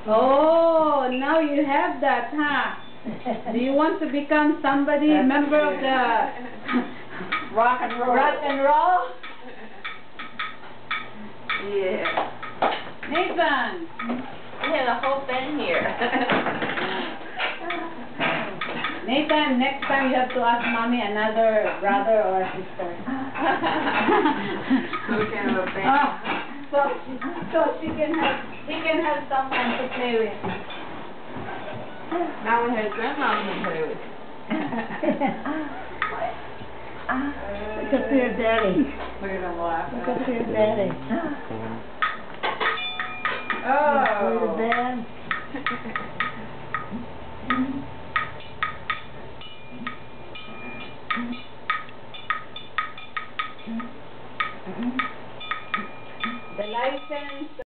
Oh, now you have that, huh? Do you want to become somebody, member of the rock and roll? Rock and roll? Yeah. Nathan! We had a whole band here. Nathan, next time you have to ask mommy another brother or sister. What kind of a band? So he can have someone to play with. Now we have grandma to play with. Look at your daddy. We're gonna laugh. Look at your daddy. Oh. The band. The license.